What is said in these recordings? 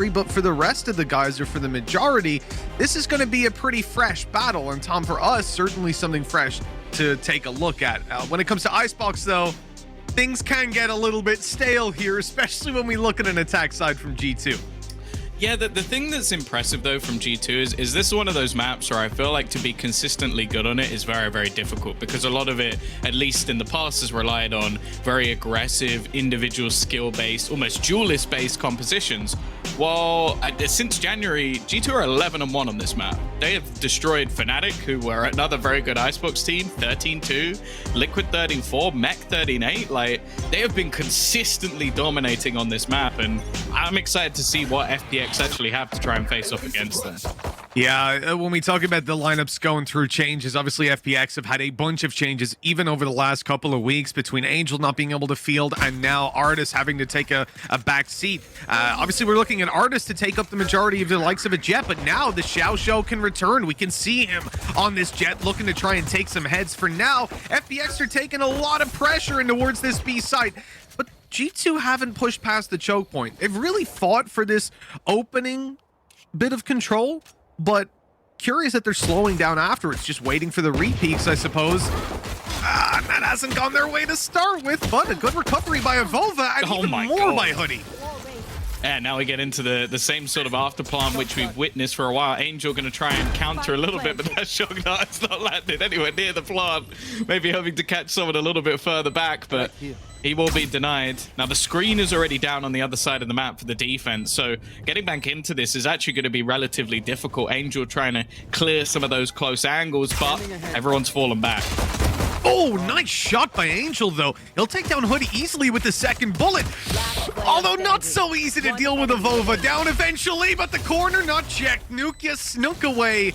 history, but for the rest of the guys, or for the majority, this is going to be a pretty fresh battle. And Tom, for us, certainly something fresh to take a look at. When it comes to Icebox, though, things can get a little bit stale here, especially when we look at an attack side from G2. Yeah, the thing that's impressive, though, from G2 is this is one of those maps where I feel like to be consistently good on it is very, very difficult, because a lot of it, at least in the past, has relied on very aggressive, individual skill-based, almost duelist-based compositions. Well, since January, G2 are 11-1 on this map. They have destroyed Fnatic, who were another very good Icebox team, 13-2, Liquid 13-4, Mech 13-8. Like, they have been consistently dominating on this map, and I'm excited to see what FPX actually have to try and face off against them. Yeah, when we talk about the lineups going through changes, obviously FPX have had a bunch of changes even over the last couple of weeks, between Angel not being able to field and now Artis having to take a back seat. Obviously, we're looking at Artis to take up the majority of the likes of a Jet, but now the Xiao can return. We can see him on this Jet looking to try and take some heads. For now, FPX are taking a lot of pressure in towards this B site. But G2 haven't pushed past the choke point. They've really fought for this opening bit of control, but curious that they're slowing down afterwards, just waiting for the repeats, I suppose. And that hasn't gone their way to start with, but a good recovery by Avova, and even more by Hoodie. And now we get into the same sort of afterplan which we've witnessed for a while. Angel going to try and counter a little bit, but that shot it's not landed anywhere near the plant. Maybe hoping to catch someone a little bit further back, but he will be denied. Now the screen is already down on the other side of the map for the defense, so getting back into this is actually going to be relatively difficult. Angel trying to clear some of those close angles, but everyone's fallen back. Oh, nice shot by Angel, though. He'll take down Hoodie easily with the second bullet. Although not so easy to deal with Avova. Down eventually, but the corner not checked. Nukia snook away.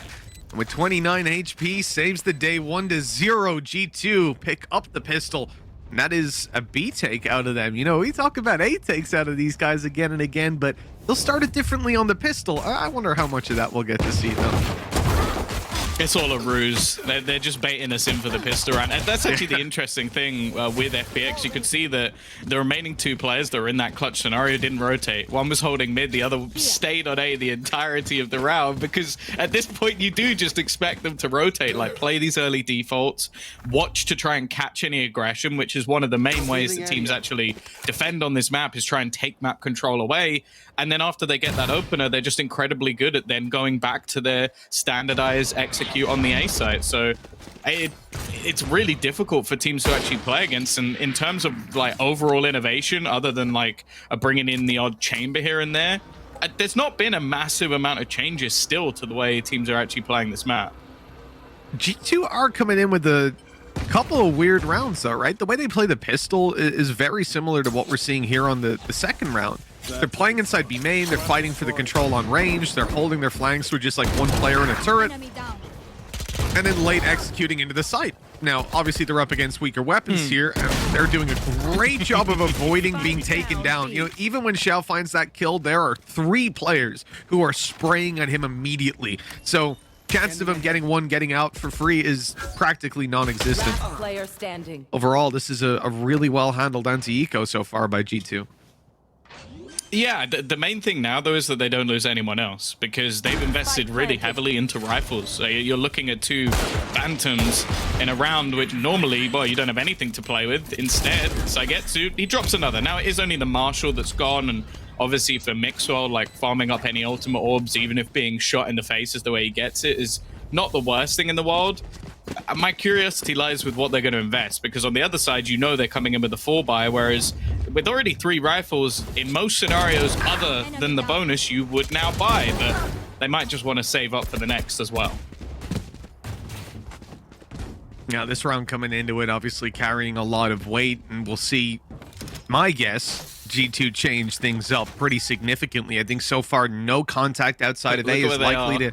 With 29 HP, saves the day 1-0. G2 pick up the pistol. And that is a B take out of them. You know, we talk about A takes out of these guys again and again, but they'll start it differently on the pistol. I wonder how much of that we'll get to see, though. It's all a ruse. They're just baiting us in for the pistol round. And that's actually the interesting thing with FPX. You could see that the remaining two players that were in that clutch scenario didn't rotate. One was holding mid, the other stayed on A the entirety of the round, because at this point you do just expect them to rotate, like play these early defaults, watch to try and catch any aggression, which is one of the main ways that teams actually defend on this map, is try and take map control away. And then after they get that opener, they're just incredibly good at then going back to their standardized execute on the A site. So it's really difficult for teams to actually play against. And in terms of like overall innovation, other than like bringing in the odd chamber here and there, there's not been a massive amount of changes still to the way teams are actually playing this map. G2 are coming in with a couple of weird rounds, though, right? The way they play the pistol is very similar to what we're seeing here on the second round. They're playing inside B main, they're fighting for the control on range, they're holding their flanks with just like one player in a turret, and then late executing into the site. Now, obviously, they're up against weaker weapons here, and they're doing a great job of avoiding being taken down. You know, even when Xiao finds that kill, there are 3 players who are spraying at him immediately. So chance of him getting out for free is practically non-existent. Player standing. Overall, this is a really well-handled anti-eco so far by G2. Yeah, the main thing now, though, is that they don't lose anyone else, because they've invested really heavily into rifles. So you're looking at 2 Phantoms in a round which normally, well, you don't have anything to play with. Instead, Saigetsu, he drops another. Now, it is only the Marshal that's gone, and obviously for Mixwell, like farming up any ultimate orbs, even if being shot in the face is the way he gets it, is not the worst thing in the world. My curiosity lies with what they're going to invest, because on the other side, you know they're coming in with a 4-buy, whereas with already 3 rifles, in most scenarios other than the bonus, you would now buy, but they might just want to save up for the next as well. Now, this round coming into it, obviously carrying a lot of weight, and we'll see, my guess, G2 change things up pretty significantly. I think so far, no contact outside of A is likely to...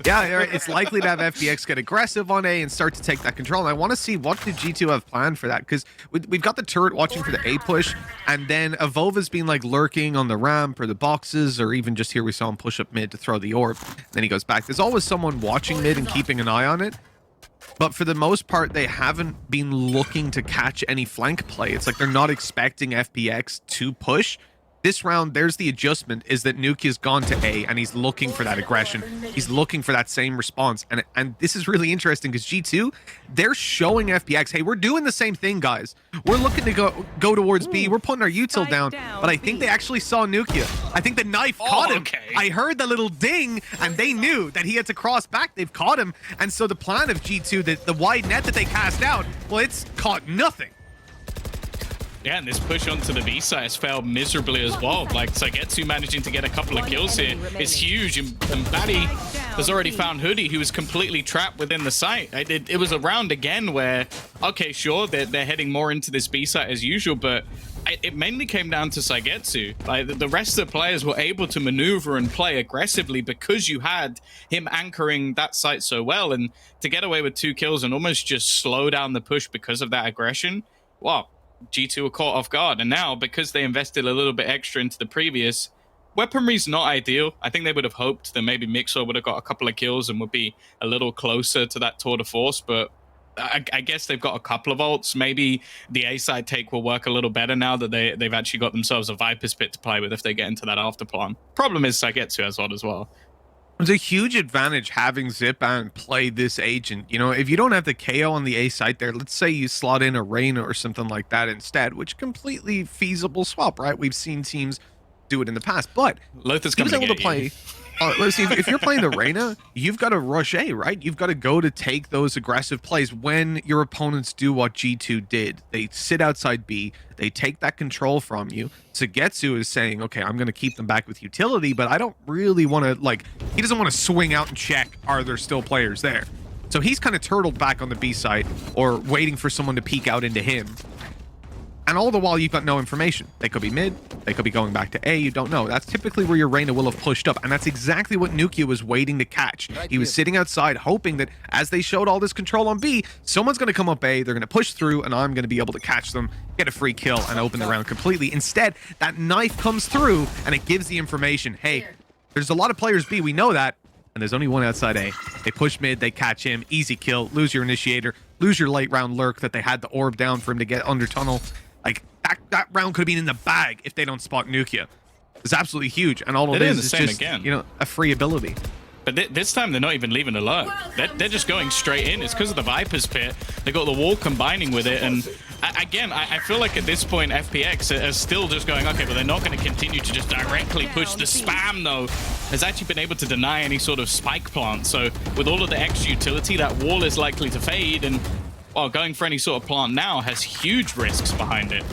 Yeah, it's likely to have FPX get aggressive on A and start to take that control. And I want to see what did G2 have planned for that, because we've got the turret watching for the A push, and then Avova's been like lurking on the ramp or the boxes, or even just here we saw him push up mid to throw the orb. Then he goes back. There's always someone watching mid and keeping an eye on it. But for the most part, they haven't been looking to catch any flank play. It's like they're not expecting FPX to push. This round, there's the adjustment, is that Nukia's gone to A and he's looking for that aggression. He's looking for that same response. And this is really interesting because G2, they're showing FPX, hey, we're doing the same thing, guys. We're looking to go towards B. We're putting our util down. But I think they actually saw Nukia. I think the knife caught him. Okay. I heard the little ding and they knew that he had to cross back. They've caught him. And so the plan of G2, the wide net that they cast out, well, it's caught nothing. Yeah, and this push onto the B side has failed miserably as well. Like, Sagetsu managing to get a couple of kills here is huge. And Batty has already found Hoodie, who was completely trapped within the site. It was a round again where, okay, sure, they're heading more into this B site as usual, but it mainly came down to Sagetsu. Like, the rest of the players were able to maneuver and play aggressively because you had him anchoring that site so well. And to get away with 2 kills and almost just slow down the push because of that aggression, wow. G2 were caught off guard, and now because they invested a little bit extra into the previous, weaponry's not ideal. I think they would have hoped that maybe Mixer would have got a couple of kills and would be a little closer to that tour de force, but I guess they've got a couple of ults. Maybe the A side take will work a little better now that they've actually got themselves a Viper's Pit to play with if they get into that after plan. Problem is Sagetsu has one as well. It's a huge advantage having Zipan play this agent. You know, if you don't have the KO on the A site there, let's say you slot in a Reyna or something like that instead, which completely feasible swap, right? We've seen teams do it in the past, but Lothar's he was able to play. Let's see, if you're playing the Reyna, you've got to rush A, right? You've got to go to take those aggressive plays when your opponents do what G2 did. They sit outside B, they take that control from you. Sagetsu is saying, okay, I'm going to keep them back with utility, but I don't really want to, like, he doesn't want to swing out and check, are there still players there? So he's kind of turtled back on the B side or waiting for someone to peek out into him. And all the while, you've got no information. They could be mid. They could be going back to A. You don't know. That's typically where your Reyna will have pushed up. And that's exactly what Nukia was waiting to catch. He was sitting outside hoping that as they showed all this control on B, someone's going to come up A, they're going to push through, and I'm going to be able to catch them, get a free kill, and open the round completely. Instead, that knife comes through, and it gives the information. Hey, there's a lot of players B. We know that. And there's only one outside A. They push mid, they catch him, easy kill, lose your initiator, lose your late round lurk that they had the orb down for him to get under tunnel. Like, that round could have been in the bag if they don't spot Nukia. It's absolutely huge, and all of this is just, you know, a free ability. But this time, they're not even leaving alone. They're just going straight in. It's because of the Viper's Pit. They got the wall combining with it, and again, I feel like at this point, FPX are still just going, okay, but they're not going to continue to just directly push the spam, though. Has actually been able to deny any sort of spike plant. So with all of the extra utility, that wall is likely to fade, and well, going for any sort of plant now has huge risks behind it.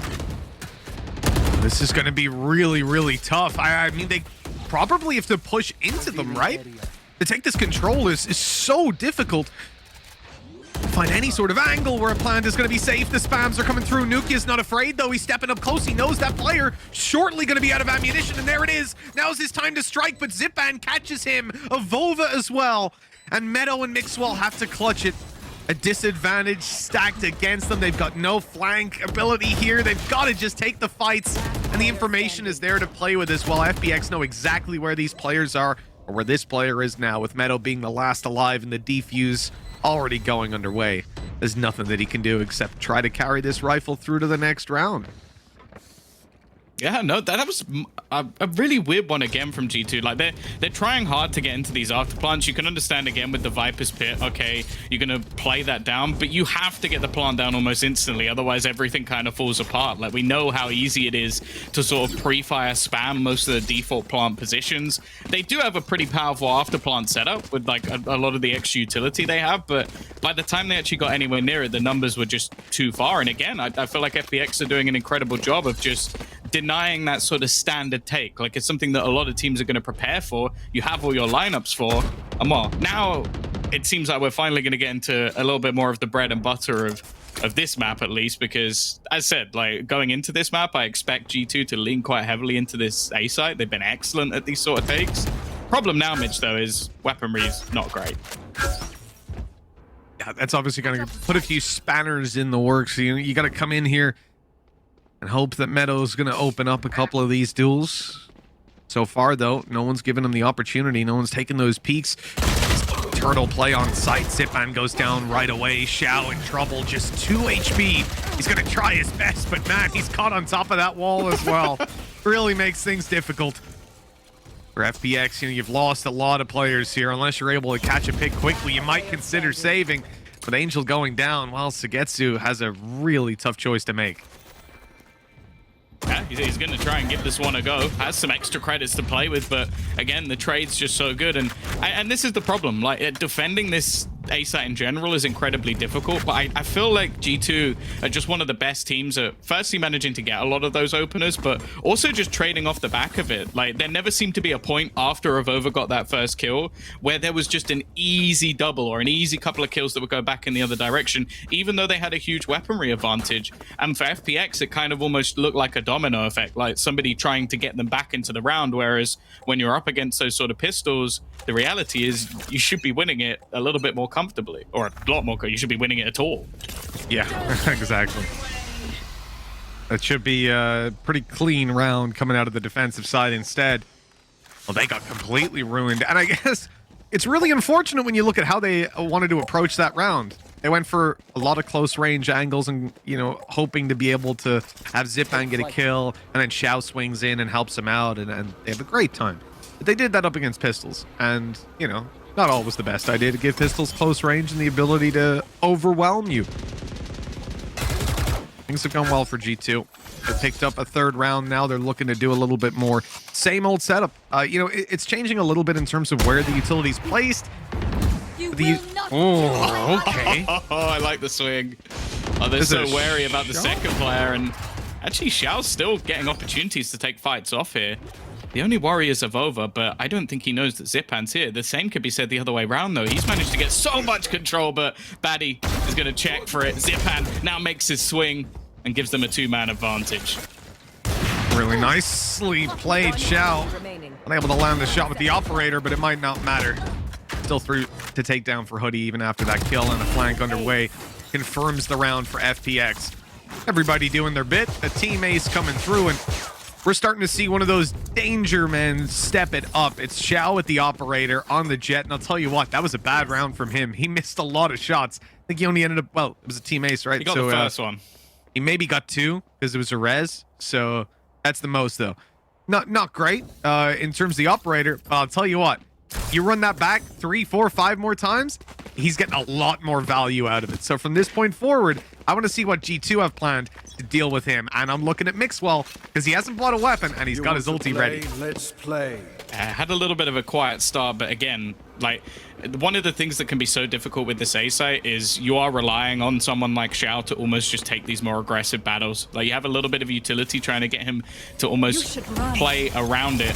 This is going to be really, really tough. I mean, they probably have to push into them, right? To take this control is so difficult. Find any sort of angle where a plant is going to be safe. The spams are coming through. Nukia's not afraid, though. He's stepping up close. He knows that player shortly going to be out of ammunition, and there it is. Now's his time to strike, but Zipan catches him. Avova as well. And Meadow and Mixwell have to clutch it. A disadvantage stacked against them. They've got no flank ability here. They've got to just take the fights, and the information is there to play with as well. FPX know exactly where these players are, or where this player is now, with Meadow being the last alive and the defuse already going underway. There's nothing that he can do except try to carry this rifle through to the next round. Yeah, no, that was a really weird one again from G2. Like, they're trying hard to get into these after plants. You can understand again with the Viper's Pit, okay, you're gonna play that down, but you have to get the plant down almost instantly, otherwise everything kind of falls apart. Like, we know how easy it is to sort of pre-fire spam most of the default plant positions. They do have a pretty powerful after plant setup with like a lot of the extra utility they have, but by the time they actually got anywhere near it, the numbers were just too far. And again, I feel like FPX are doing an incredible job of just denying that sort of standard take. Like, it's something that a lot of teams are going to prepare for. You have all your lineups for. And well, now it seems like we're finally going to get into a little bit more of the bread and butter of this map, at least, because as said, like, going into this map, I expect G2 to lean quite heavily into this A site. They've been excellent at these sort of takes. Problem now, Mitch, though, is weaponry's not great. Yeah, that's obviously going to put a few spanners in the works. You got to come in here and hope that Meadow's going to open up a couple of these duels. So far, though, no one's given him the opportunity. No one's taken those peeks. Turtle play on site. Zipan goes down right away. Xiao in trouble, just 2 HP. He's gonna try his best, but man, he's caught on top of that wall as well. Really makes things difficult. For FPX, you've lost a lot of players here. Unless you're able to catch a pick quickly, you might consider saving. But Angel going down, while Sugetsu has a really tough choice to make. Yeah, he's going to try and give this one a go. Has some extra credits to play with, but again, the trade's just so good. And this is the problem. Like, defending this A site in general is incredibly difficult, but I feel like G2 are just one of the best teams at firstly managing to get a lot of those openers, but also just trading off the back of it. Like, there never seemed to be a point after Avova got that first kill where there was just an easy double or an easy couple of kills that would go back in the other direction, even though they had a huge weaponry advantage. And for FPX, it kind of almost looked like a domino effect, like somebody trying to get them back into the round, whereas when you're up against those sort of pistols, the reality is you should be winning it a little bit more comfortably, or a lot more. You should be winning it at all. Yeah, exactly. It should be a pretty clean round coming out of the defensive side instead. Well, they got completely ruined, and I guess it's really unfortunate when you look at how they wanted to approach that round. They went for a lot of close range angles and, you know, hoping to be able to have Zipan get a kill, and then Xiao swings in and helps him out, and they have a great time. But they did that up against pistols, and, you know, not always the best idea to give pistols close range and the ability to overwhelm you. Things have gone well for G2. They picked up a third round. Now they're looking to do a little bit more. Same old setup. You know, it's changing a little bit in terms of where the utility's placed. Oh, okay. Oh, I like the swing. Oh, they're so wary about the second player, and actually Xiao's still getting opportunities to take fights off here. The only worry is Avova, but I don't think he knows that Zipan's here. The same could be said the other way around, though. He's managed to get so much control, but Baddie is going to check for it. Zipan now makes his swing and gives them a 2-man advantage. Really nicely played, Xiao. Unable to land the shot with the operator, but it might not matter. Still through to take down for Hoodie even after that kill, and a flank underway confirms the round for FPX. Everybody doing their bit. A team ace coming through, and we're starting to see one of those danger men step it up. It's Xiao with the operator on the jet, and I'll tell you what, that was a bad round from him. He missed a lot of shots. I think he only ended up, well, it was a team ace, right? He got the first one. He maybe got 2 because it was a res, so that's the most, though. Not great in terms of the operator, but I'll tell you what, you run that back 3, 4, 5 more times, he's getting a lot more value out of it. So from this point forward, I want to see what G2 have planned to deal with him. And I'm looking at Mixwell because he hasn't bought a weapon and he's got his ulti ready. Let's play. Had a little bit of a quiet start, but again, like, one of the things that can be so difficult with this A site is you are relying on someone like Xiao to almost just take these more aggressive battles. Like, you have a little bit of utility trying to get him to almost play around it.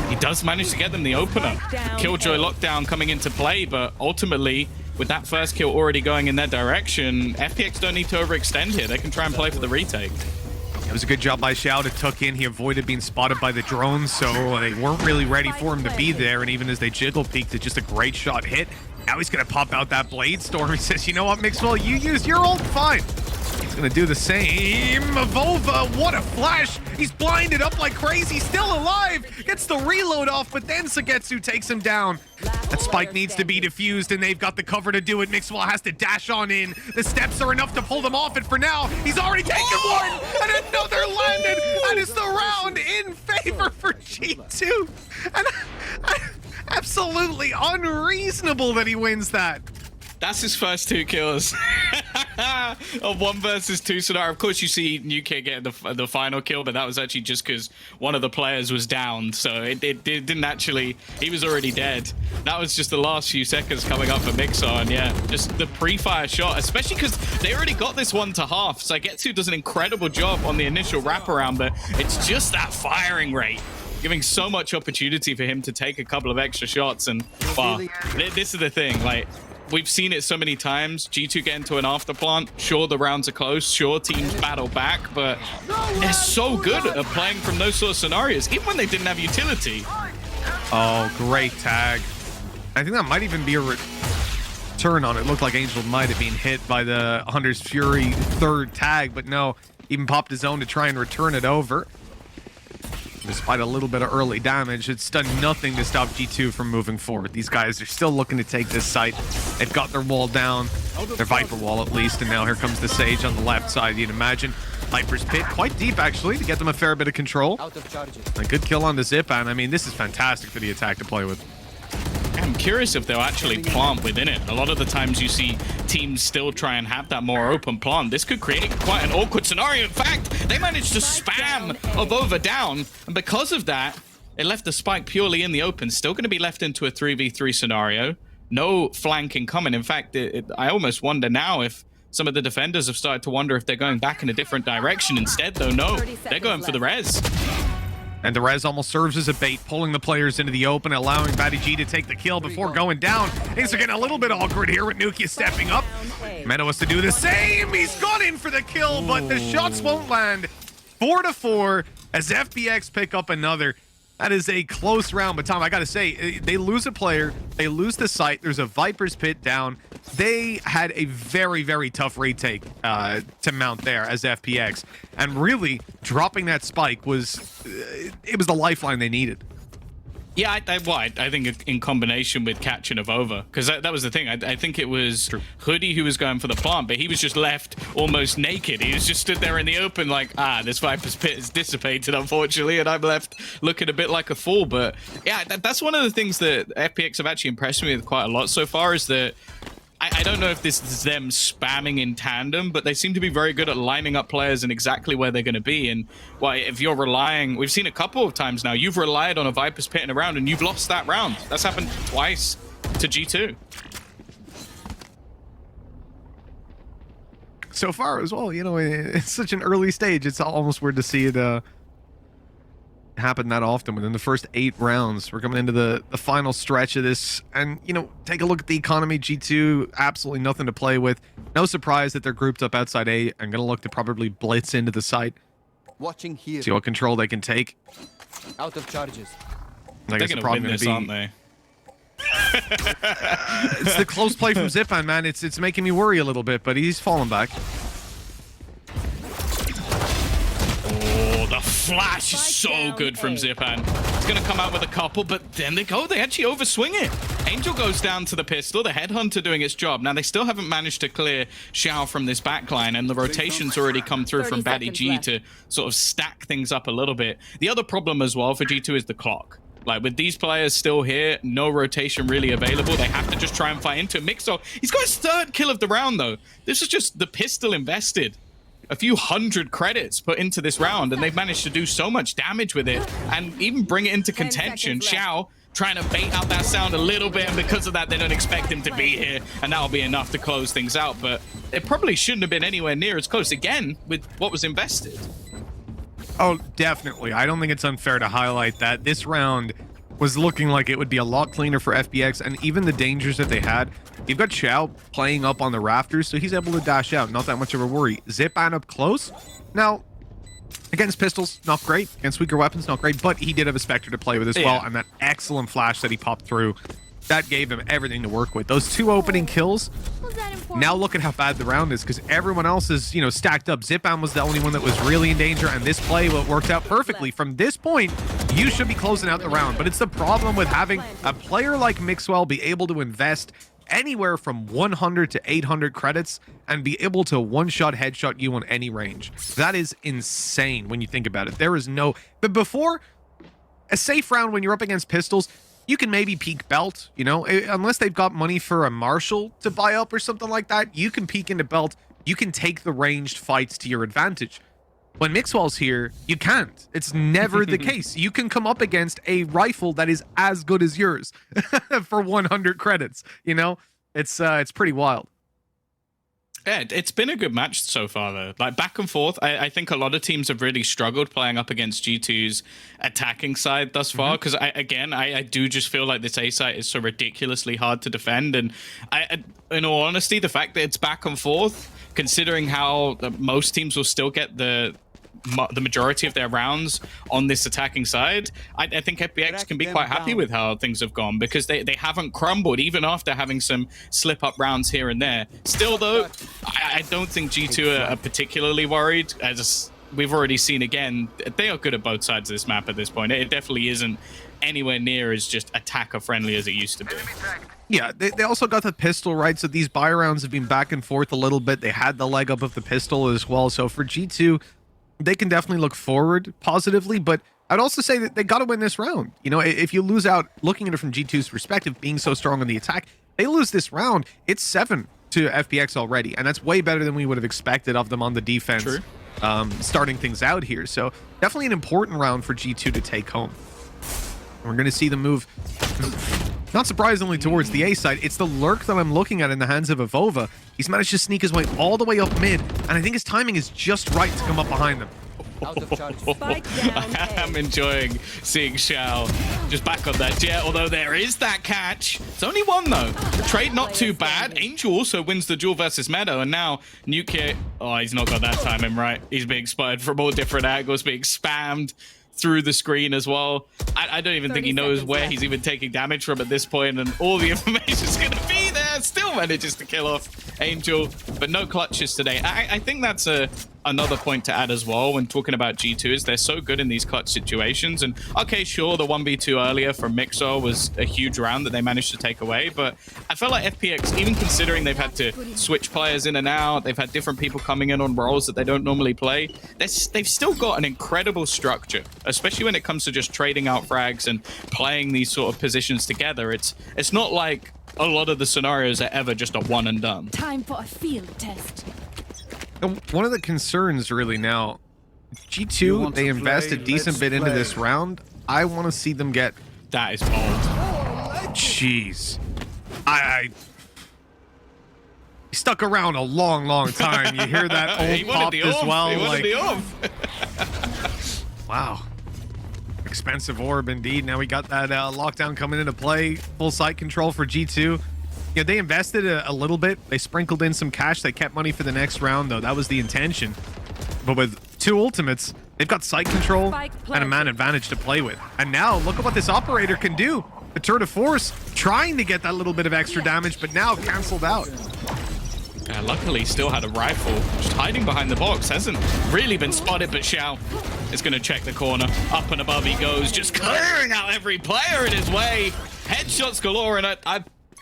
He does manage to get them the opener. Killjoy lockdown coming into play, but ultimately, with that first kill already going in their direction, FPX don't need to overextend here. They can try and play for the retake. It was a good job by Xiao to tuck in. He avoided being spotted by the drones, so they weren't really ready for him to be there. And even as they jiggle peeked, it's just a great shot hit. Now he's going to pop out that Blade Storm. He says, you know what, Mixwell, you used your ult, fine. He's going to do the same. Avova, what a flash. He's blinded up like crazy, still alive. Gets the reload off, but then Sugetsu takes him down. That spike needs to be defused, and they've got the cover to do it. Mixwell has to dash on in. The steps are enough to pull them off, and for now, he's already taken one, and another landed, and it's the round in favor for G2. And absolutely unreasonable that he wins that. That's his first 2 kills. A 1 versus 2 scenario. Of course, you see New Kid get the final kill, but that was actually just because one of the players was downed. So it didn't actually... He was already dead. That was just the last few seconds coming up for Mixer. And yeah, just the pre-fire shot, especially because they already got this 1 to half. Sagetsu does an incredible job on the initial wraparound, but it's just that firing rate, giving so much opportunity for him to take a couple of extra shots. And wow, this is the thing. Like, we've seen it so many times. G2 get into an afterplant. Sure, the rounds are close. Sure, teams battle back, but they're so good at playing from those sort of scenarios, even when they didn't have utility. Oh, great tag. I think that might even be a return on it. Looked like Angel might have been hit by the Hunter's Fury 3rd tag, but no, even popped his own to try and return it over. Despite a little bit of early damage, it's done nothing to stop G2 from moving forward. These guys are still looking to take this site. They've got their wall down, their Viper wall at least, and now here comes the Sage on the left side. You'd imagine Viper's pit quite deep actually to get them a fair bit of control. A good kill on the Zipan. I mean, this is fantastic for the attack to play with. I'm curious if they'll actually plant within it. A lot of the times you see teams still try and have that more open plant. This could create quite an awkward scenario. In fact, they managed to spam over down, and because of that, it left the spike purely in the open. Still going to be left into a 3v3 scenario. No flanking coming. In fact, I almost wonder now if some of the defenders have started to wonder if they're going back in a different direction. Instead, though, no, they're going for the res. And the res almost serves as a bait, pulling the players into the open, allowing Batty G to take the kill before going down. Things are getting a little bit awkward here with Nukia stepping up. Meta wants to do the same. He's gone in for the kill, but the shots won't land. 4-4 as FPX pick up another. That is a close round, but Tom, I gotta say, they lose a player, they lose the site, there's a Viper's pit down. They had a very, very tough retake to mount there as FPX, and really dropping that spike was, it was the lifeline they needed. Yeah, I think in combination with catching of over, because that was the thing. I think it was Hoodie who was going for the plant, but he was just left almost naked. He was just stood there in the open like, this Viper's pit is dissipated, unfortunately, and I'm left looking a bit like a fool. But yeah, that's one of the things that FPX have actually impressed me with quite a lot so far, is that I don't know if this is them spamming in tandem, but they seem to be very good at lining up players and exactly where they're going to be. And well, if you're relying, we've seen a couple of times now, you've relied on a Viper's pitting around and you've lost that round. That's happened twice to G2. So far as well, you know, it's such an early stage. It's almost weird to see it happen that often within the first 8 rounds. We're coming into the final stretch of this, and you know, take a look at the economy. G2 absolutely nothing to play with. No surprise that they're grouped up outside A. I'm gonna look to probably blitz into the site, watching here, see what control they can take. Out of charges. I guess They're they're gonna win this, be, aren't they? it's the close play from Zipan, man. It's making me worry a little bit, but he's falling back. The flash is so good from Zipan. It's going to come out with a couple, but then they actually overswing it. Angel goes down to the pistol, the Headhunter doing its job. Now, they still haven't managed to clear Xiao from this backline, and the rotation's already come through from Batty G to sort of stack things up a little bit. The other problem as well for G2 is the clock. Like, with these players still here, no rotation really available. They have to just try and fight into it. Mixo, he's got his 3rd kill of the round, though. This is just the pistol invested. A few hundred credits put into this round, and they've managed to do so much damage with it and even bring it into contention. Xiao trying to bait out that sound a little bit, and because of that, they don't expect him to be here, and that'll be enough to close things out. But it probably shouldn't have been anywhere near as close, again, with what was invested. Oh, definitely. I don't think it's unfair to highlight that. This round was looking like it would be a lot cleaner for FPX, and even the dangers that they had. You've got Xiao playing up on the rafters, so he's able to dash out. Not that much of a worry. Zipan up close. Now, against pistols, not great. Against weaker weapons, not great. But he did have a Spectre to play with as well, and that excellent flash that he popped through, that gave him everything to work with. Those 2 opening kills. Now look at how bad the round is, because everyone else is, you know, stacked up. Zipan was the only one that was really in danger, and this play worked out perfectly. From this point, you should be closing out the round. But it's the problem with having a player like Mixwell be able to invest anywhere from 100 to 800 credits and be able to one-shot headshot you on any range. That is insane when you think about it. There is no... But before, a safe round when you're up against pistols, you can maybe peek belt, you know, unless they've got money for a Marshal to buy up or something like that, you can peek into belt, you can take the ranged fights to your advantage. When Mixwell's here, you can't. It's never the case. You can come up against a rifle that is as good as yours for 100 credits, you know? It's pretty wild. Yeah, it's been a good match so far, though. Like, back and forth, I think a lot of teams have really struggled playing up against G2's attacking side thus far, because, I do just feel like this A site is so ridiculously hard to defend, and in all honesty, the fact that it's back and forth, considering how most teams will still get the majority of their rounds on this attacking side, I think FPX can be quite happy with how things have gone, because they haven't crumbled even after having some slip-up rounds here and there. Still, though, I don't think G2 are particularly worried. we've already seen again, they are good at both sides of this map at this point. It definitely isn't anywhere near as just attacker friendly as it used to be. Yeah, they also got the pistol, right? So these buy rounds have been back and forth a little bit. They had the leg up of the pistol as well. So for G2, they can definitely look forward positively, but I'd also say that they got to win this round. You know, if you lose out, looking at it from G2's perspective, being so strong on the attack, they lose this round, it's 7 to FPX already, and that's way better than we would have expected of them on the defense. True. Starting things out here. So definitely an important round for G2 to take home. We're going to see them move, not surprisingly, towards the A side. It's the lurk that I'm looking at in the hands of Avova. He's managed to sneak his way all the way up mid, and I think his timing is just right to come up behind them. Out of charges. I'm enjoying seeing Shao just back on that jet, although there is that catch. It's only one, though. The trade not too bad. Angel also wins the duel versus Meadow, and now Nuclear... Oh, he's not got that timing right. He's being spotted from all different angles, being spammed through the screen as well. I don't even think he knows where he's even taking damage from at this point, and all the information's going to be there. Still manages to kill off Angel, but no clutches today. I think that's another point to add as well when talking about G2 is they're so good in these clutch situations. And okay, sure, the 1v2 earlier from Mixer was a huge round that they managed to take away, but I felt like FPX, even considering they've had to switch players in and out, they've had different people coming in on roles that they don't normally play, they've still got an incredible structure, especially when it comes to just trading out frags and playing these sort of positions together. It's not like a lot of the scenarios are ever just a one and done. Time for a field test. And one of the concerns really now, G2, they invest a decent bit into this round. I want to see them get... That is bold. Jeez. He stuck around a long time. You hear that old pop as well? He wanted the orb. Wow. Expensive orb indeed. Now we got that lockdown coming into play. Full site control for G2. Yeah, they invested a little bit. They sprinkled in some cash. They kept money for the next round, though. That was the intention. But with 2 ultimates, they've got site control and a man advantage to play with. And now, look at what this operator can do. The Tour de Force trying to get that little bit of extra damage, but now canceled out. Luckily, still had a rifle. Just hiding behind the box. Hasn't really been spotted, but Xiao is going to check the corner. Up and above he goes, just clearing out every player in his way. Headshots galore, and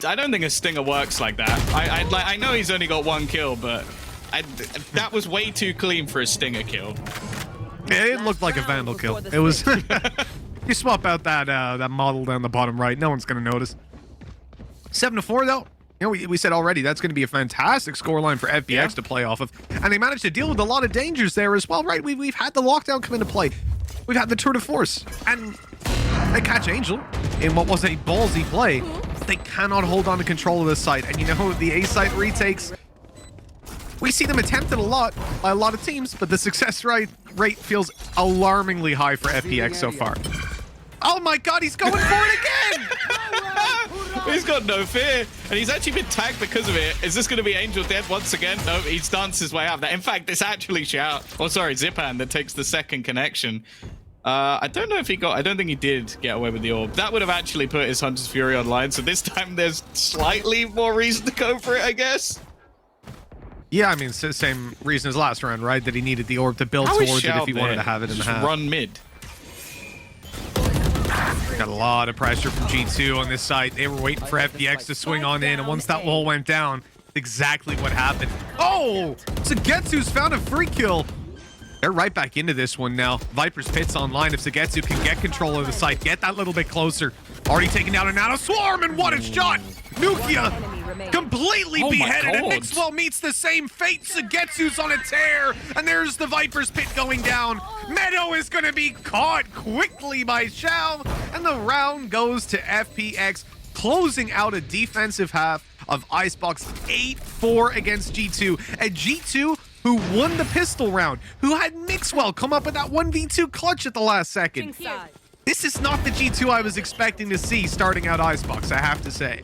I don't think a stinger works like that. I know he's only got 1 kill, but that was way too clean for a stinger kill. Yeah, it looked like a vandal kill. It was... You swap out that model down the bottom right, no one's going to notice. 7-4, though. You know, we said already that's going to be a fantastic scoreline for FPX to play off of. And they managed to deal with a lot of dangers there as well, right? We've had the lockdown come into play. We've had the Tour de Force. And they catch Angel in what was a ballsy play. They cannot hold on to control of this site. And you know, the A site retakes, we see them attempted a lot by a lot of teams, but the success rate feels alarmingly high for FPX so far. Oh my god, he's going for it again! He's got no fear, and he's actually been tagged because of it. Is this going to be Angel dead once again? No, he's danced his way up. In fact, it's actually Xiao. Oh, sorry, Zipan that takes the second connection. I don't know if he got... I don't think he did get away with the orb. That would have actually put his Hunter's Fury online, so this time there's slightly more reason to go for it, I guess. Yeah, I mean, it's the same reason as last round, right? That he needed the orb to build towards it if he wanted to have it in the half. Run mid. Got a lot of pressure from G2 on this side. They were waiting for FPX to swing on in, and once that wall went down, exactly what happened. Oh! Sugetsu's found a free kill. They're right back into this one now. Viper's Pit's online. If Sugetsu can get control of the site, get that little bit closer. Already taking down a Nano Swarm, and what a shot! Nukia completely beheaded, and Mixwell meets the same fate. Sugetsu's on a tear, and there's the Viper's Pit going down. Meadow is going to be caught quickly by Xiao, and the round goes to FPX, closing out a defensive half of Icebox 8-4 against G2. A G2 who won the pistol round, who had Mixwell come up with that 1v2 clutch at the last second. This is not the G2 I was expecting to see starting out Icebox, I have to say.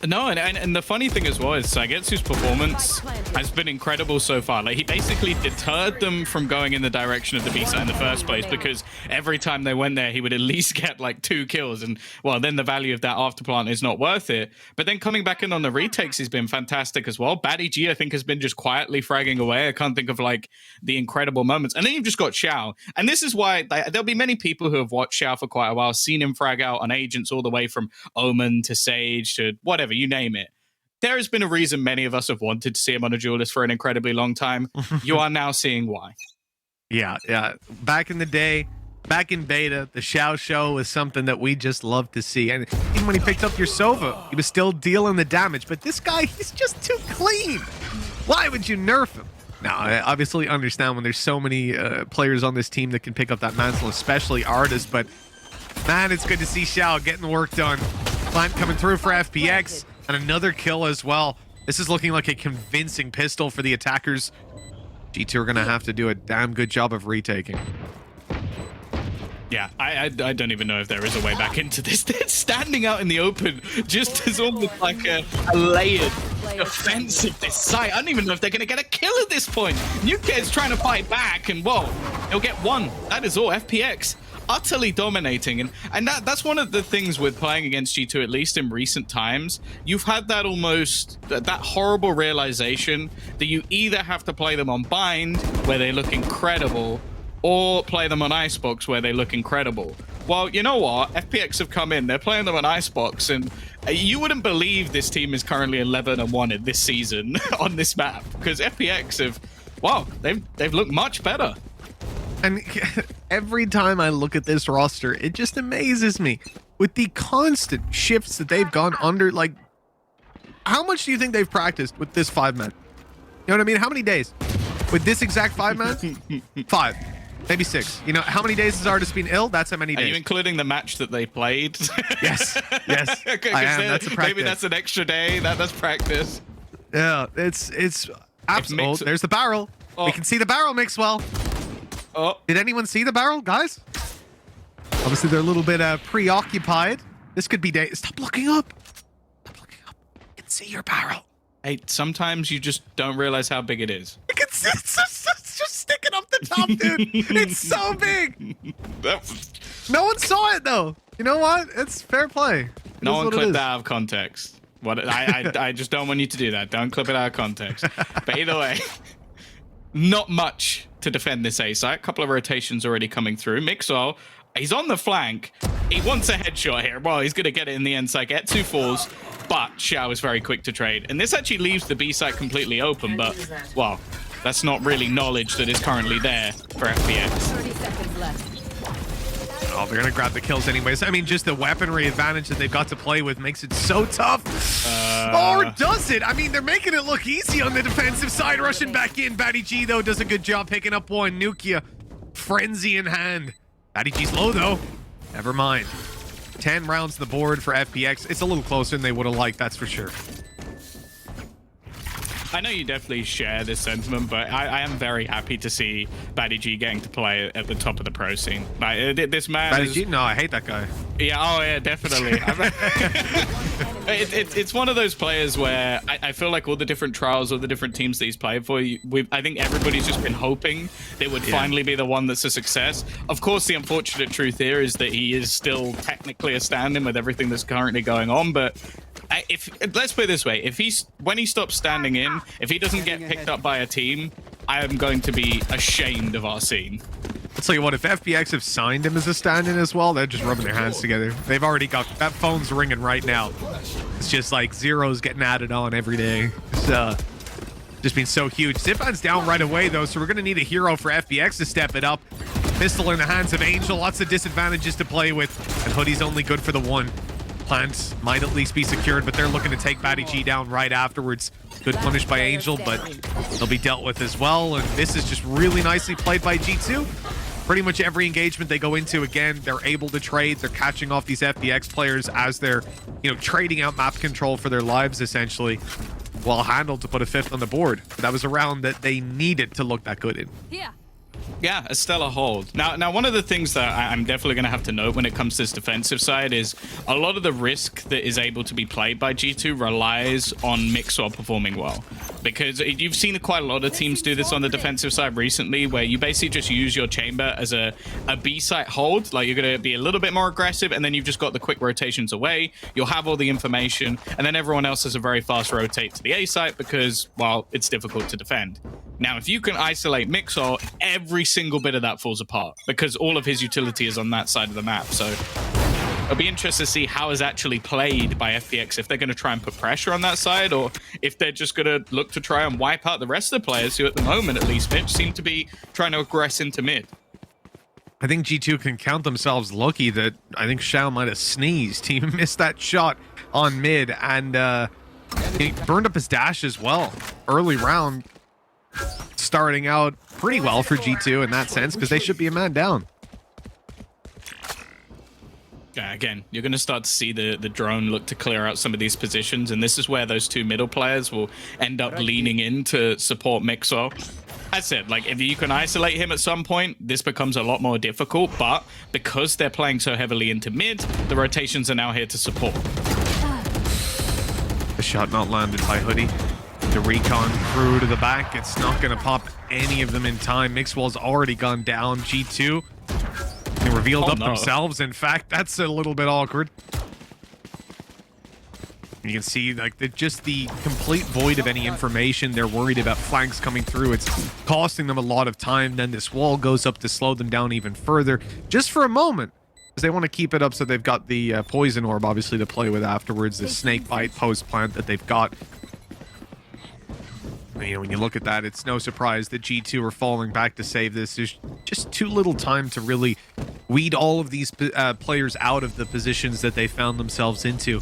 No, and the funny thing as well is Sagetsu's performance has been incredible so far. Like, he basically deterred them from going in the direction of the B site in the first place, because every time they went there, he would at least get like 2 kills, and well, then the value of that afterplant is not worth it. But then coming back in on the retakes, he's been fantastic as well. Batty G, I think, has been just quietly fragging away. I can't think of like the incredible moments. And then you've just got Xiao, and this is why there'll be many people who have watched Xiao for quite a while, seen him frag out on agents all the way from Omen to Sage to whatever, you name it. There has been a reason many of us have wanted to see him on a duelist for an incredibly long time. You are now seeing why. Yeah. Back in the day, back in beta, the Xiao show was something that we just loved to see. And even when he picked up your Sova, he was still dealing the damage. But this guy, he's just too clean. Why would you nerf him? Now, I obviously understand when there's so many players on this team that can pick up that mantle, especially artists. But man, it's good to see Xiao getting the work done. Plant coming through for FPX, and another kill as well. This is looking like a convincing pistol for the attackers. G2 are going to have to do a damn good job of retaking. Yeah, I don't even know if there is a way back into this. They're standing out in the open just as almost like a layered defensive this site. I don't even know if they're going to get a kill at this point. Nuke is trying to fight back, and whoa, he'll get one. That is all. FPX utterly dominating, and that's one of the things with playing against G2, at least in recent times. You've had that almost that horrible realization that you either have to play them on bind, where they look incredible, or play them on Icebox, where they look incredible. Well, you know what? FPX have come in. They're playing them on Icebox, and you wouldn't believe this team is currently 11-1 in this season on this map, because FPX have, wow, they've looked much better. And every time I look at this roster, it just amazes me with the constant shifts that they've gone under. Like, how much do you think they've practiced with this 5-man? You know what I mean? How many days? With this exact 5-man? 5. Maybe 6. You know, how many days has Artist been ill? That's how many days. Are you including the match that they played? Yes. Okay, I am. That's a practice. Maybe that's an extra day. That's practice. Yeah, it's absolute. There's the barrel. We can see the barrel mix well. Oh. Did anyone see the barrel, guys? Obviously, they're a little bit preoccupied. This could be day. Stop looking up. Stop looking up. You can see your barrel. Hey, sometimes you just don't realize how big it is. You can see it's just sticking up the top, dude. It's so big. No one saw it, though. You know what? It's fair play. No one clipped that out of context. What I just don't want you to do that. Don't clip it out of context. But either way, not much to defend this A site. A couple of rotations already coming through. Mixwell, he's on the flank. He wants a headshot here. Well, he's going to get it in the end site. Get 2 falls, but Xiao is very quick to trade. And this actually leaves the B site completely open, but, well, that's not really knowledge that is currently there for FPX. 30 seconds left. Oh, they're going to grab the kills anyways. I mean, just the weaponry advantage that they've got to play with makes it so tough. Or does it? I mean, they're making it look easy on the defensive side, rushing back in. Batty G, though, does a good job picking up one. Nukia, frenzy in hand. Batty G's low, though. Never mind. 10 rounds the board for FPX. It's a little closer than they would have liked, that's for sure. I know you definitely share this sentiment, but I am very happy to see Batty G getting to play at the top of the pro scene. Like, this man Batty G? No, I hate that guy. Yeah, oh yeah, definitely. It's one of those players where I feel like all the different trials, all the different teams that he's played for, I think everybody's just been hoping they would finally be the one that's a success. Of course, the unfortunate truth here is that he is still technically a stand-in with everything that's currently going on, but let's put it this way, when he stops standing in, if he doesn't get picked up by a team, I am going to be ashamed of our scene. I'll tell you what, if FPX have signed him as a stand-in as well, they're just rubbing their hands together. They've already got that phone's ringing right now. It's just like zeros getting added on every day. It's just been so huge. Zipan's down right away though, so we're gonna need a hero for FPX to step it up. Pistol in the hands of Angel, lots of disadvantages to play with, and Hoodie's only good for the one. Plant might at least be secured, but they're looking to take Batty G down right afterwards. Good punish by Angel, but they'll be dealt with as well. And this is just really nicely played by G2. Pretty much every engagement they go into, again, they're able to trade. They're catching off these FPX players as they're, trading out map control for their lives, essentially. Well handled to put a 5th on the board. That was a round that they needed to look that good in. Here. Yeah, a stellar hold. Now, one of the things that I'm definitely going to have to note when it comes to this defensive side is a lot of the risk that is able to be played by G2 relies on Mixwell performing well. Because you've seen quite a lot of teams do this on the defensive side recently, where you basically just use your chamber as a B-site hold. Like, you're going to be a little bit more aggressive, and then you've just got the quick rotations away. You'll have all the information, and then everyone else has a very fast rotate to the A-site because, well, it's difficult to defend. Now, if you can isolate Mixwell, every single bit of that falls apart because all of his utility is on that side of the map. So it'll be interesting to see how is actually played by FPX, if they're going to try and put pressure on that side or if they're just going to look to try and wipe out the rest of the players who at the moment, at least, Mitch, seem to be trying to aggress into mid. I think G2 can count themselves lucky that I think Shao might have sneezed. He missed that shot on mid and he burned up his dash as well. Early round starting out pretty well for G2 in that sense because they should be a man down. Yeah, again, you're going to start to see the drone look to clear out some of these positions, and this is where those two middle players will end up leaning in to support Mixwell. As I said, like, if you can isolate him at some point, this becomes a lot more difficult, but because they're playing so heavily into mid, the rotations are now here to support. The shot not landed by Hoodie. The recon through to the back. It's not going to pop any of them in time. Mixwell's already gone down. G2, they revealed up themselves. In fact, that's a little bit awkward. You can see like just the complete void of any information. They're worried about flanks coming through. It's costing them a lot of time. Then this wall goes up to slow them down even further, just for a moment, because they want to keep it up so they've got the poison orb, obviously, to play with afterwards. The snake bite post plant that they've got. You know, when you look at that, it's no surprise that G2 are falling back to save this. There's just too little time to really weed all of these players out of the positions that they found themselves into.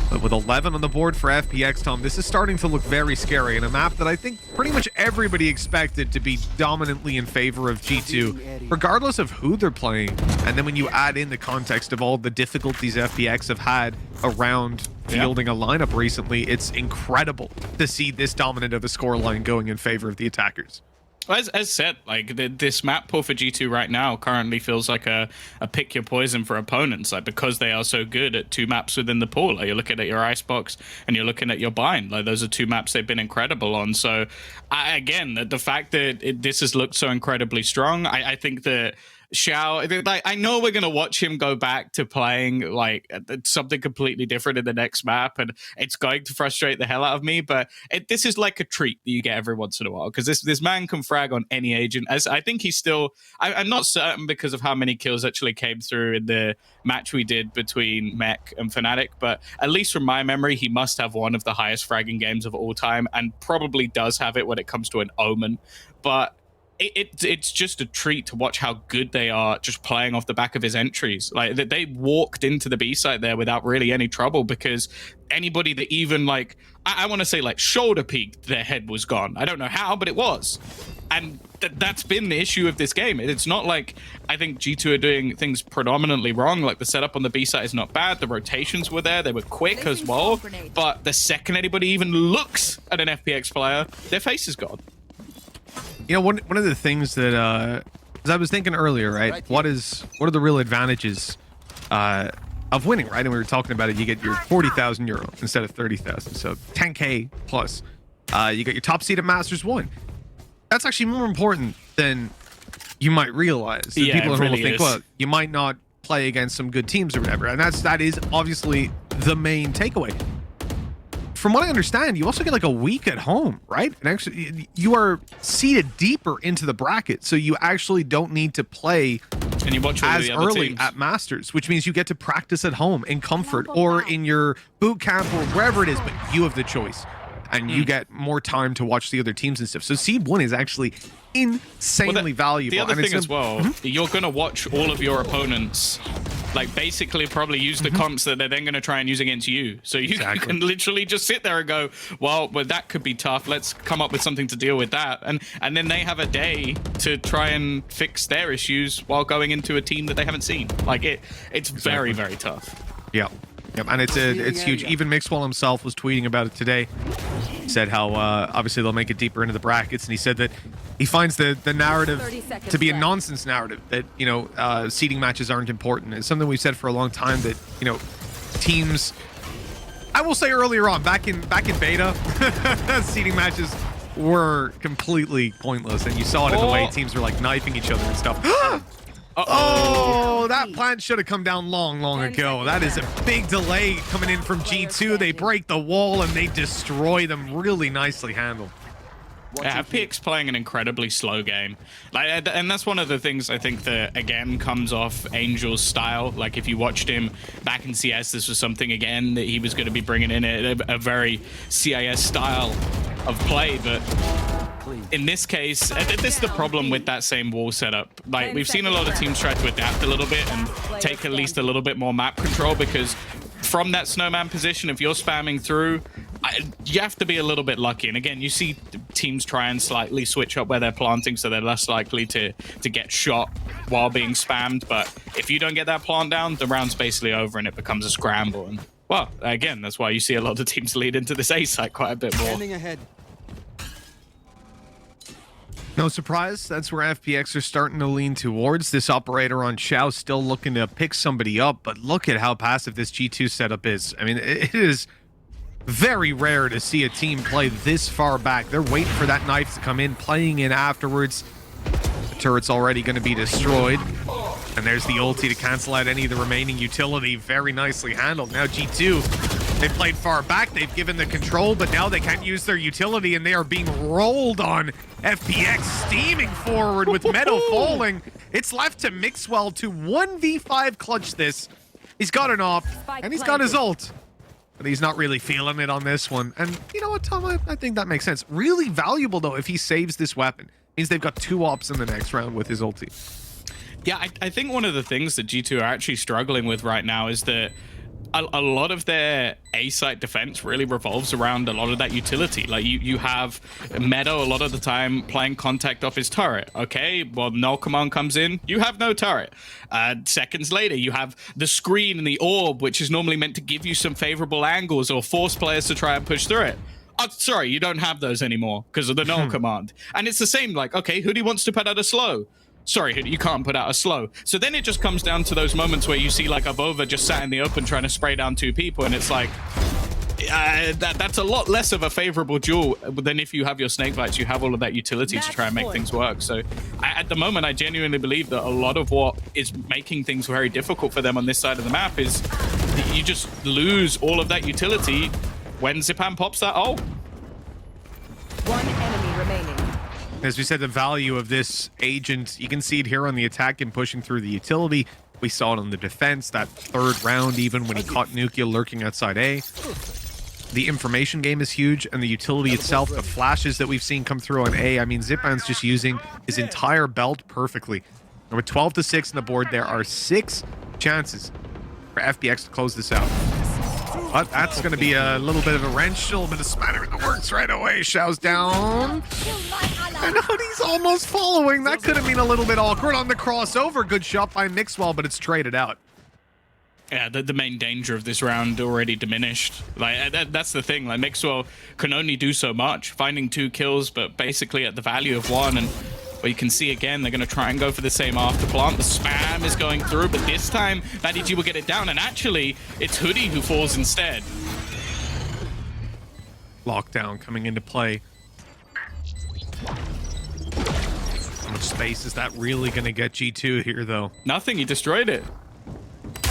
But with 11 on the board for FPX, Tom, this is starting to look very scary in a map that I think pretty much everybody expected to be dominantly in favor of G2, regardless of who they're playing. And then when you add in the context of all the difficulties FPX have had around fielding a lineup recently, it's incredible to see this dominant of a scoreline going in favor of the attackers. As said, like this map pool for G2 right now currently feels like a pick your poison for opponents, like because they are so good at two maps within the pool. Like you're looking at your Icebox and you're looking at your Bind. Like those are two maps they've been incredible on. So again, the fact that this has looked so incredibly strong, I think that Shao, like, I know we're going to watch him go back to playing like something completely different in the next map, and it's going to frustrate the hell out of me, but this is like a treat that you get every once in a while, because this man can frag on any agent. As I think he's still, I'm not certain because of how many kills actually came through in the match we did between Mech and Fnatic, but at least from my memory, he must have one of the highest fragging games of all time, and probably does have it when it comes to an Omen. But it's just a treat to watch how good they are just playing off the back of his entries. Like they walked into the B site there without really any trouble, because anybody that even like, I want to say like shoulder peaked, their head was gone. I don't know how, but it was. And that's been the issue of this game. It's not like I think G2 are doing things predominantly wrong. Like the setup on the B site is not bad. The rotations were there. They were quick as well. But the second anybody even looks at an FPX player, their face is gone. You know, one of the things that, as I was thinking earlier, right? What are the real advantages of winning, right? And we were talking about it. You get your 40,000 euro instead of 30,000, so 10K plus. You got your top seed at Masters 1. That's actually more important than you might realize. Yeah, people at home will really think, well, you might not play against some good teams or whatever, and that is obviously the main takeaway. From what I understand, you also get like a week at home, right? And actually, you are seated deeper into the bracket, so you actually don't need to play and you watch as the other early teams at Masters, which means you get to practice at home in comfort or in your boot camp or wherever it is, but you have the choice. And you get more time to watch the other teams and stuff. So Seed 1 is actually insanely valuable. The other thing as well, Mm-hmm. you're going to watch all of your opponents like basically probably use the comps that they're then going to try and use against you. So you can literally just sit there and go, well, that could be tough. Let's come up with something to deal with that. And then they have a day to try and fix their issues while going into a team that they haven't seen. Like it's very, very tough. Yeah. Yep, and it's huge. Even Mixwell himself was tweeting about it today. He said how obviously they'll make it deeper into the brackets, and he said that He finds the 30 narrative seconds to be a left. nonsense narrative that, you know, seeding matches aren't important. It's something we've said for a long time that, you know, teams, I will say earlier on, back in beta, seeding matches were completely pointless, and you saw it in the way teams were like knifing each other and stuff. Oh, that plant should have come down long ago. That is a big delay coming in from G2. They break the wall and they destroy them. Really nicely handled. Yeah, FPX playing an incredibly slow game, like, and that's one of the things I think that again comes off Angel's style. Like if you watched him back in CS, this was something again that he was going to be bringing in a very CIS style of play, but in this case, this is the problem with that same wall setup. Like we've seen a lot of teams try to adapt a little bit and take at least a little bit more map control, because from that snowman position, if you're spamming through, you have to be a little bit lucky. And again, you see teams try and slightly switch up where they're planting, so they're less likely to get shot while being spammed. But if you don't get that plant down, the round's basically over and it becomes a scramble. And well, again, that's why you see a lot of teams lead into this A site quite a bit more. Standing ahead. No surprise, that's where FPX are starting to lean towards. This operator on Xiao still looking to pick somebody up, but look at how passive this G2 setup is. I mean, it is very rare to see a team play this far back. They're waiting for that knife to come in, playing in afterwards. The turret's already going to be destroyed. And there's the ulti to cancel out any of the remaining utility. Very nicely handled. Now G2, they played far back. They've given the control, but now they can't use their utility, and they are being rolled on. FPX steaming forward with Meadow falling. It's left to Mixwell to 1v5 clutch this. He's got an op, and he's got his ult. But he's not really feeling it on this one. And you know what, Tom? I think that makes sense. Really valuable, though, if he saves this weapon. Means they've got 2 ops in the next round with his ulti. Yeah, I think one of the things that G2 are actually struggling with right now is that a lot of their A-site defense really revolves around a lot of that utility. Like you have Meadow a lot of the time playing contact off his turret. Okay, well, no command comes in, you have no turret. Seconds later, you have the screen and the orb, which is normally meant to give you some favorable angles or force players to try and push through it. Oh, sorry, you don't have those anymore because of the null command. And it's the same, like, okay, Hoodie wants to put out a slow. Sorry, Hoodie, you can't put out a slow. So then it just comes down to those moments where you see like a Vova just sat in the open trying to spray down 2 people, and it's like, that's a lot less of a favorable duel than if you have your snake bites. You have all of that utility to try and make things work. So at the moment, I genuinely believe that a lot of what is making things very difficult for them on this side of the map is you just lose all of that utility when Zipan pops that ult. One enemy remaining. As we said, the value of this agent, you can see it here on the attack and pushing through the utility. We saw it on the defense, that 3rd round, even when he caught Nukia lurking outside A. The information game is huge, and the utility itself, the flashes that we've seen come through on A. I mean, Zipan's just using his entire belt perfectly. And with 12-6 on the board, there are 6 chances for FPX to close this out. But that's going to be a little bit of a wrench, a little bit of spatter in the works right away. Xiao's down. And Hoodie's almost following. That could have been a little bit awkward on the crossover. Good shot by Mixwell, but it's traded out. Yeah, the main danger of this round already diminished. Like that's the thing. Like Mixwell can only do so much, finding 2 kills, but basically at the value of 1. And well, you can see again, they're going to try and go for the same after plant. The spam is going through, but this time, G will get it down. And actually, it's Hoodie who falls instead. Lockdown coming into play. How much space is that really going to get G2 here, though? Nothing. He destroyed it.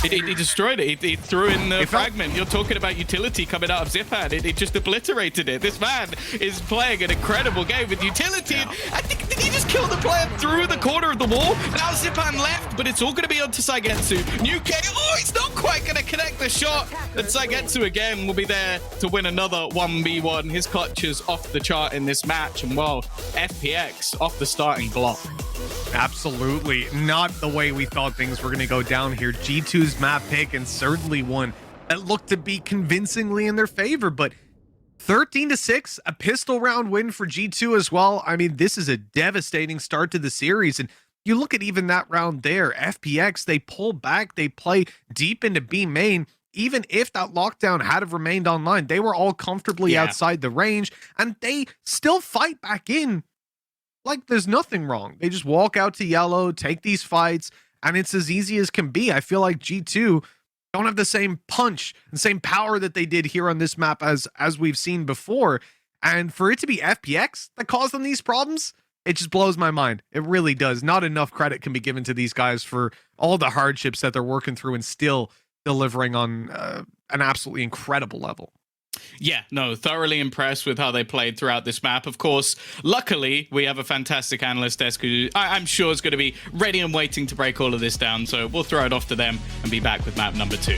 He destroyed it. He threw in the fragment. You're talking about utility coming out of Zipan. It just obliterated it. This man is playing an incredible game with utility. Yeah. I think, did he just kill the player through the corner of the wall? Now Zipan left, but it's all going to be onto Saigetsu. New K. Oh, he's not quite going to connect the shot. And Saigetsu again will be there to win another 1v1. His clutch is off the chart in this match. And well, FPX off the starting block. Absolutely not the way we thought things were going to go down here. G2's map pick, and certainly one that looked to be convincingly in their favor, but 13-6, a pistol round win for G2 as well. I mean, this is a devastating start to the series, and you look at even that round there, FPX, they pull back, they play deep into B main. Even if that lockdown had have remained online, they were all comfortably outside the range, and they still fight back in like there's nothing wrong. They just walk out to yellow, take these fights, and it's as easy as can be. I feel like G2 don't have the same punch and same power that they did here on this map as we've seen before. And for it to be FPX that caused them these problems, it just blows my mind. It really does. Not enough credit can be given to these guys for all the hardships that they're working through and still delivering on an absolutely incredible level. Yeah, no, thoroughly impressed with how they played throughout this map. Of course, luckily, we have a fantastic analyst desk who I'm sure is going to be ready and waiting to break all of this down. So we'll throw it off to them and be back with map number 2.